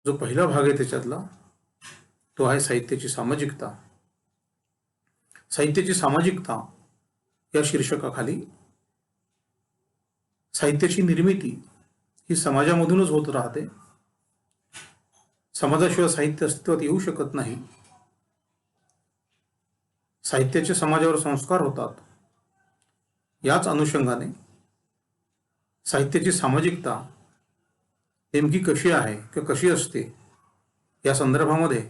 जो पहिला भाग आहे त्याच्यातला तो आहे साहित्याची सामाजिकता. साहित्याची सामाजिकता या शीर्षकाखाली साहित्याची निर्मिती ही समाजामधूनच होत राहते. समाजाशिवाय साहित्य अस्तित्वात येऊ शकत नाही. साहित्याचे समाजावर संस्कार होतात. याच अनुषंगाने साहित्याची सामाजिकता नेमकी कशी आहे किंवा कशी असते या संदर्भामध्ये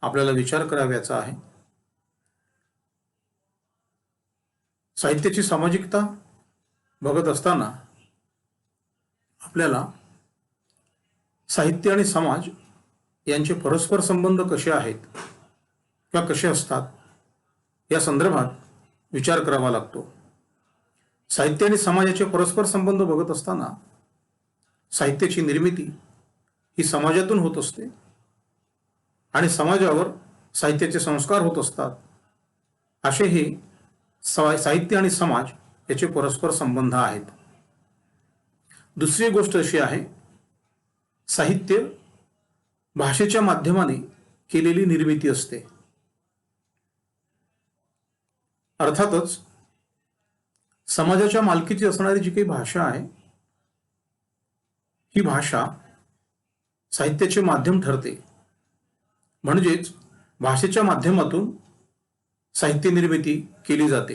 आपल्याला विचार करावयाचा आहे. साहित्याची सामाजिकता बघत असताना आपल्याला साहित्य आणि समाज यांचे परस्पर संबंध कसे आहेत किंवा कसे असतात या संदर्भात विचार करावा लागतो. साहित्य आणि समाजाचे परस्पर संबंध बघत असताना साहित्याची निर्मिती ही समाजातून होत असते आणि समाजावर साहित्याचे संस्कार होत असतात. असे हे साहित्य आणि समाज याचे परस्पर संबंध आहेत. दुसरी गोष्ट अशी आहे, साहित्य भाषेच्या माध्यमाने केलेली निर्मिती असते. अर्थातच समाजाच्या मालकीची असणारी जी काही भाषा आहे ही भाषा साहित्याचे माध्यम ठरते. म्हणजेच भाषेच्या माध्यमातून साहित्य निर्मिती केली जाते.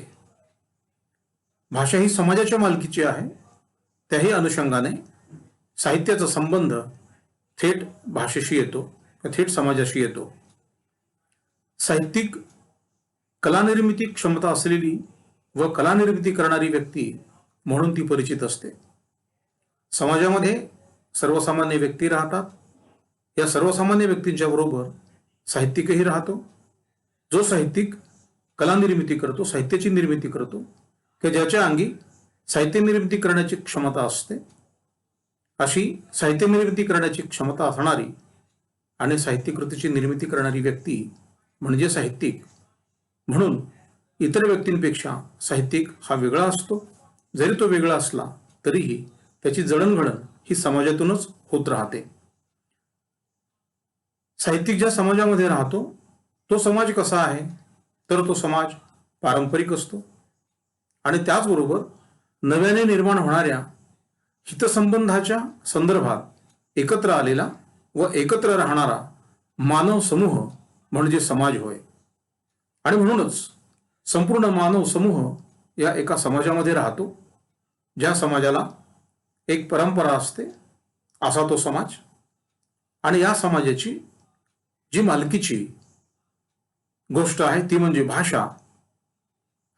भाषा ही समाजाच्या मालकीची आहे. त्याही अनुषंगाने साहित्याचा संबंध थेट भाषेशी येतो, थेट समाजाशी येतो. साहित्यिक कलानिर्मिती क्षमता असलेली व कलानिर्मिती करणारी व्यक्ती म्हणून ती परिचित असते. समाजामध्ये सर्वसामान्य व्यक्ती राहतात. या सर्वसामान्य व्यक्तींच्या बरोबर साहित्यिकही राहतो. जो साहित्यिक कलानिर्मिती करतो, साहित्याची निर्मिती करतो, की ज्याच्या अंगी साहित्य निर्मिती करण्याची क्षमता असते, अशी साहित्य निर्मिती करण्याची क्षमता असणारी आणि साहित्यकृतीची निर्मिती करणारी व्यक्ती म्हणजे साहित्यिक. म्हणून इतर व्यक्तींपेक्षा साहित्यिक हा वेगळा असतो. जरी तो वेगळा असला तरीही त्याची जडणघडण ही समाजातूनच होत राहते. साहित्यिक ज्या समाजामध्ये राहतो तो समाज कसा आहे, तर तो समाज पारंपरिक असतो आणि त्याचबरोबर नव्याने निर्माण होणाऱ्या हितसंबंधाच्या संदर्भात एकत्र आलेला व एकत्र राहणारा मानव समूह म्हणजे समाज होय. आणि म्हणूनच संपूर्ण मानव समूह या एका समाजामध्ये राहतो. ज्या समाजाला एक परंपरा असते असा तो समाज. आणि या समाजाची जी मालकीची गोष्ट आहे ती म्हणजे भाषा.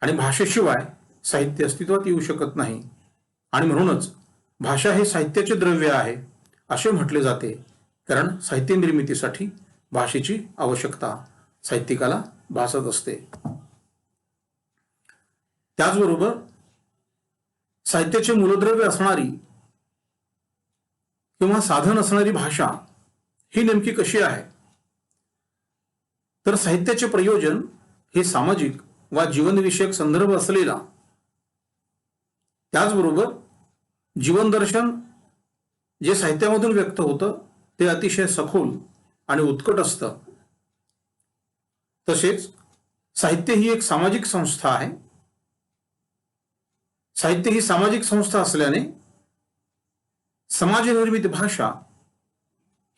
आणि भाषेशिवाय साहित्य अस्तित्वात येऊ शकत नाही. आणि म्हणूनच भाषा हे साहित्याचे द्रव्य आहे असे म्हटले जाते. कारण साहित्य निर्मितीसाठी भाषेची आवश्यकता साहित्यिकाला भासत असते. त्याचबरोबर साहित्याचे मूलद्रव्य असणारी किंवा साधन असणारी भाषा ही नेमकी कशी आहे, तर साहित्याचे प्रयोजन हे सामाजिक वा जीवनविषयक संदर्भ असलेला, त्याचबरोबर जीवनदर्शन जे साहित्यामधून व्यक्त होतं ते अतिशय सखोल आणि उत्कट असतं. तसेच साहित्य ही एक सामाजिक संस्था आहे. साहित्य ही सामाजिक संस्था असल्याने समाजनिर्मित भाषा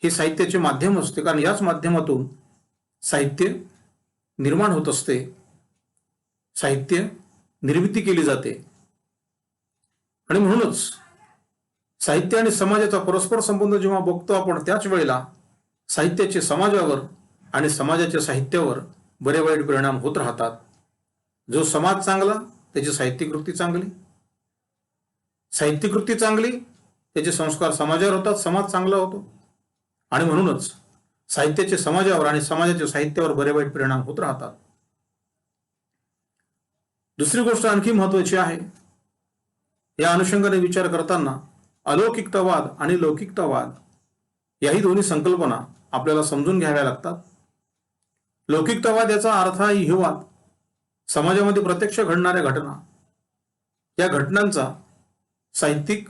हे साहित्याचे माध्यम असते. कारण याच माध्यमातून साहित्य निर्माण होत असते, साहित्य निर्मिती केली जाते. आणि म्हणूनच साहित्य आणि समाजाचा परस्पर संबंध जेव्हा बघतो आपण, त्याच वेळेला साहित्याचे समाजावर आणि समाजाच्या साहित्यावर बरे वाईट परिणाम होत राहतात. जो समाज चांगला त्याची साहित्यकृती चांगली, साहित्यकृती चांगली त्याचे संस्कार समाजावर होतात, समाज चांगला होतो. आणि म्हणूनच साहित्याचे समाजावर आणि समाजाच्या साहित्यावर बरे वाईट परिणाम होत राहतात. दुसरी गोष्ट आणखी महत्वाची आहे. या अनुषंगाने विचार करताना अलौकिकतावाद आणि लौकिकतावाद याही दोन्ही संकल्पना आपल्याला समजून घ्याव्या लागतात. लौकिकतावाद याचा अर्थ आहे युवाद, समाजामध्ये प्रत्यक्ष घडणाऱ्या घटना, या घटनांचा साहित्यिक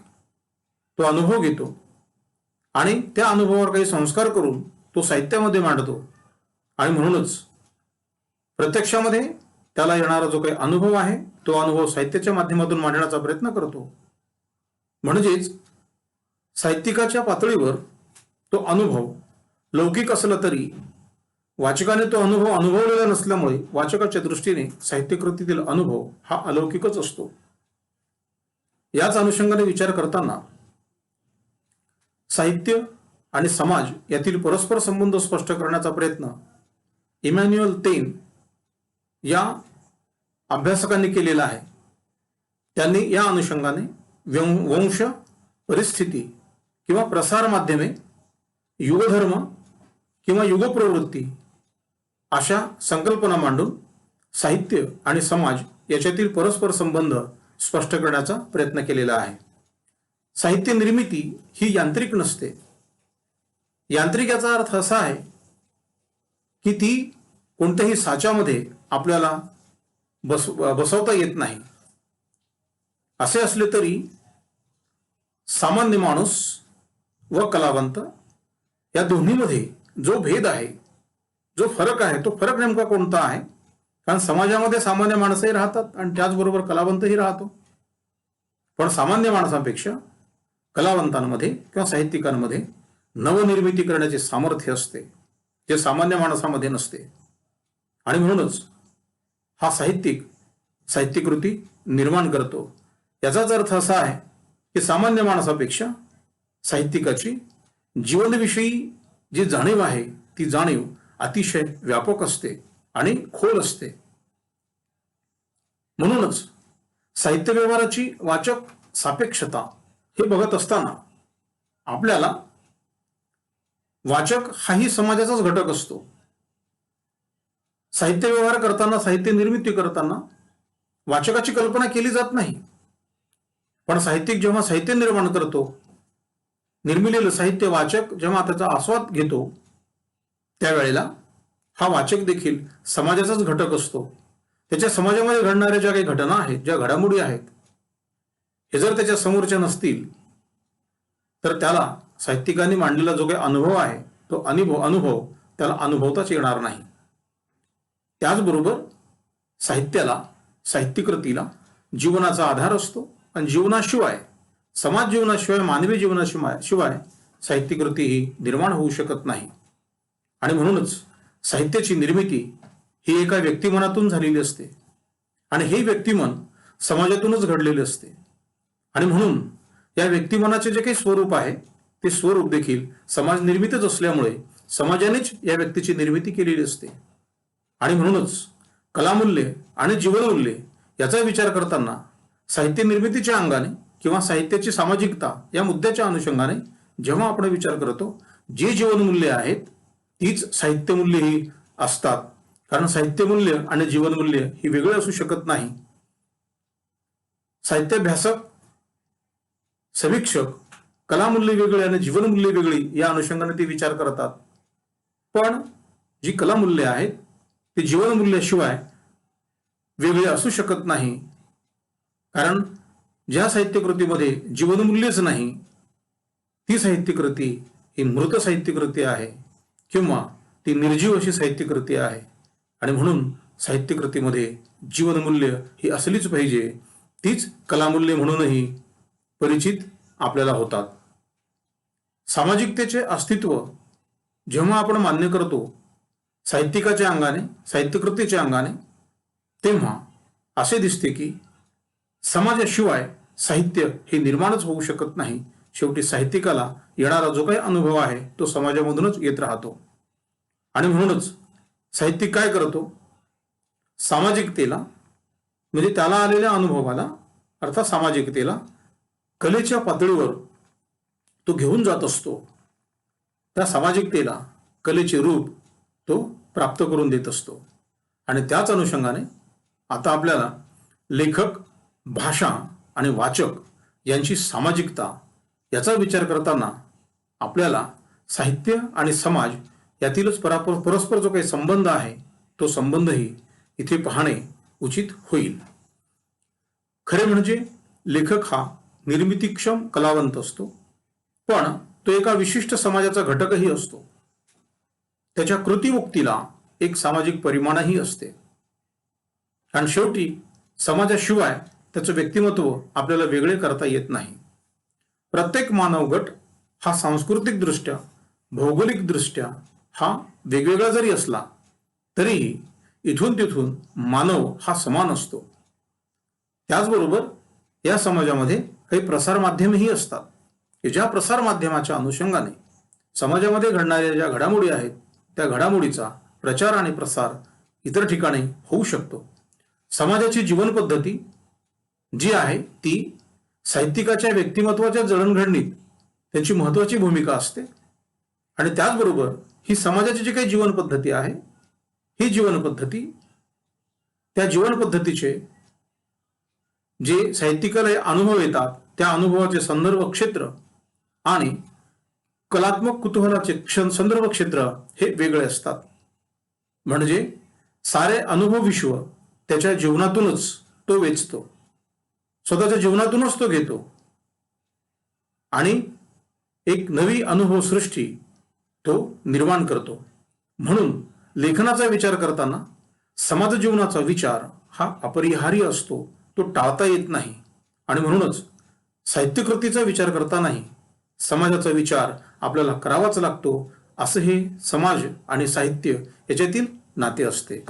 तो अनुभव घेतो आणि त्या अनुभवावर काही संस्कार करून तो साहित्यामध्ये मांडतो. आणि म्हणूनच प्रत्यक्षामध्ये त्याला येणारा जो काही अनुभव आहे तो अनुभव साहित्याच्या माध्यमातून मांडण्याचा प्रयत्न करतो. म्हणजेच साहित्यिकाच्या पातळीवर तो अनुभव लौकिक असला तरी वाचकाने तो अनुभव अनुभवलेला नसल्यामुळे वाचकाच्या दृष्टीने साहित्यकृतीतील अनुभव हा अलौकिकच असतो. याच अनुषंगाने विचार करताना साहित्य आणि समाज यातील परस्पर संबंध स्पष्ट करण्याचा प्रयत्न इमॅन्युअल तेन या अभ्यासकांनी केलेला आहे. त्यांनी या अनुषंगाने वंश, परिस्थिती किंवा प्रसार माध्यमे, युगधर्म किंवा युगप्रवृत्ती अशा संकल्पना मांडून साहित्य आणि समाज याच्यातील परस्पर संबंध स्पष्ट करण्याचा प्रयत्न केलेला आहे. साहित्य निर्मिती ही यांत्रिक नसते. यांत्रिक याचा अर्थ असा आहे की ती कोणत्याही साच्यामध्ये आपल्याला बसवता येत नाही. असे असले तरी सामान्य माणूस व कलावंत या दोन्हीमध्ये जो भेद आहे, जो फरक आहे, तो फरक नेमका कोणता आहे? कारण समाजामध्ये सामान्य माणसंही राहतात आणि त्याचबरोबर कलावंतही राहतो. पण सामान्य माणसांपेक्षा कलावंतांमध्ये किंवा साहित्यिकांमध्ये नवनिर्मिती करण्याचे सामर्थ्य असते, जे सामान्य माणसामध्ये नसते. आणि म्हणूनच हा साहित्यकृती निर्माण करतो. याचाच अर्थ असा आहे की सामान्य माणसापेक्षा साहित्यिकाची जीवनाविषयी जी जाणीव आहे ती जाणीव अतिशय व्यापक असते आणि खोल असते. म्हणूनच साहित्य व्यवहाराची वाचक सापेक्षता हे बघत असताना आपल्याला वाचक हाही समाजाचाच घटक असतो. साहित्य व्यवहार करताना, साहित्य निर्मिती करताना वाचकाची कल्पना केली जात नाही. पण साहित्यिक जेव्हा साहित्य निर्माण करतो, निर्मिलेलं साहित्य वाचक जेव्हा त्याचा आस्वाद घेतो, त्यावेळेला हा वाचक देखील समाजाचाच घटक असतो. त्याच्या समाजामध्ये घडणाऱ्या ज्या काही घटना आहेत, ज्या घडामोडी आहेत, हे जर त्याच्या समोरच्या नसतील तर त्याला साहित्यिकांनी मांडलेला जो काही अनुभव आहे तो अनुभव त्याला अनुभवताच येणार नाही. त्याचबरोबर साहित्यकृतीला जीवनाचा आधार असतो आणि जीवनाशिवाय, समाज जीवनाशिवाय, मानवी जीवनाशिवाय साहित्यकृती ही निर्माण होऊ शकत नाही. आणि म्हणूनच साहित्याची निर्मिती ही एका व्यक्तिमनातून झालेली असते आणि हे व्यक्तिमन समाजातूनच घडलेले असते. आणि म्हणून या व्यक्तिमनाचे जे काही स्वरूप आहे ते स्वरूप देखील समाज निर्मितच असल्यामुळे समाजानेच या व्यक्तीची निर्मिती केलेली असते. आणि म्हणूनच कलामूल्य आणि जीवनमूल्य याचा विचार करताना साहित्य निर्मितीच्या अंगाने किंवा साहित्याची सामाजिकता या मुद्द्याच्या अनुषंगाने जेव्हा आपण विचार करतो, जे जीवनमूल्य आहेत तीच साहित्यमूल्यही असतात. कारण साहित्यमूल्य आणि जीवनमूल्य ही वेगळी असू शकत नाही. साहित्याभ्यासक, समीक्षक कलामूल्य वेगळी आणि जीवनमूल्य वेगळी या अनुषंगाने ते विचार करतात. पण जी कलामूल्य आहेत ती जीवनमूल्याशिवाय वेगळी असू शकत नाही. कारण ज्या साहित्यकृतीमध्ये जीवनमूल्यच नाही ती साहित्यकृती ही मृत साहित्यकृती आहे किंवा ती निर्जीव अशी साहित्यकृती आहे. आणि म्हणून साहित्यकृतीमध्ये जीवनमूल्य ही असलीच पाहिजे. तीच कलामूल्य म्हणूनही परिचित आपल्याला होतात. सामाजिकतेचे अस्तित्व जेव्हा आपण मान्य करतो साहित्यिकाच्या अंगाने, साहित्यकृतीच्या अंगाने, तेव्हा असे दिसते की समाजाशिवाय साहित्य हे निर्माणच होऊ शकत नाही. शेवटी साहित्यिकाला येणारा जो काही अनुभव आहे तो समाजामधूनच येत राहतो. आणि म्हणूनच साहित्यिक काय करतो? सामाजिकतेला, म्हणजे त्याला आलेल्या अनुभवाला, अर्थात सामाजिकतेला कलेच्या पातळीवर तो घेऊन जात असतो. त्या सामाजिकतेला कलेचे रूप तो प्राप्त करून देत असतो. आणि त्याच अनुषंगाने आता आपल्याला लेखक, भाषा आणि वाचक यांची सामाजिकता याचा विचार करताना आपल्याला साहित्य आणि समाज यातीलच परस्पर जो काही संबंध आहे तो संबंधही इथे पाहणे उचित होईल. खरे म्हणजे लेखक हा निर्मितीक्षम कलावंत असतो. पण तो एका विशिष्ट समाजाचा घटकही असतो. त्याच्या कृतीमुक्तीला एक सामाजिक परिमाणही असते. आणि शेवटी समाजाशिवाय त्याचं व्यक्तिमत्व आपल्याला वेगळे करता येत नाही. प्रत्येक मानव गट हा सांस्कृतिकदृष्ट्या, भौगोलिकदृष्ट्या हा वेगवेगळा जरी असला तरीही इथून तिथून मानव हा समान असतो. त्याचबरोबर या समाजामध्ये काही प्रसार माध्यमेही असतात की ज्या प्रसार माध्यमाच्या अनुषंगाने समाजामध्ये घडणाऱ्या ज्या घडामोडी आहेत त्या घडामोडीचा प्रचार आणि प्रसार इतर ठिकाणी होऊ शकतो. समाजाची जीवन पद्धती जी आहे ती साहित्यिकाच्या व्यक्तिमत्वाच्या जडणघडणीत त्याची महत्वाची भूमिका असते. आणि त्याचबरोबर ही समाजाची जी काही जीवन पद्धती आहे ही जीवन पद्धती, त्या जीवन पद्धतीचे जे साहित्यिकाला अनुभव येतात त्या अनुभवाचे संदर्भ क्षेत्र आणि कलात्मक कुतूहलाचे संदर्भ क्षेत्र हे वेगळे असतात. म्हणजे सारे अनुभव विश्व त्याच्या जीवनातूनच तो वेचतो, स्वतःच्या जीवनातूनच तो घेतो आणि एक नवी अनुभव सृष्टी तो निर्माण करतो. म्हणून लेखनाचा विचार करताना समाज जीवनाचा विचार हा अपरिहार्य असतो, तो टाळता येत नाही. आणि म्हणूनच साहित्यकृतीचा विचार करतानाही समाजाचा विचार आपल्याला करावाच लागतो. असं हे समाज आणि साहित्य याच्यातील नाते असते.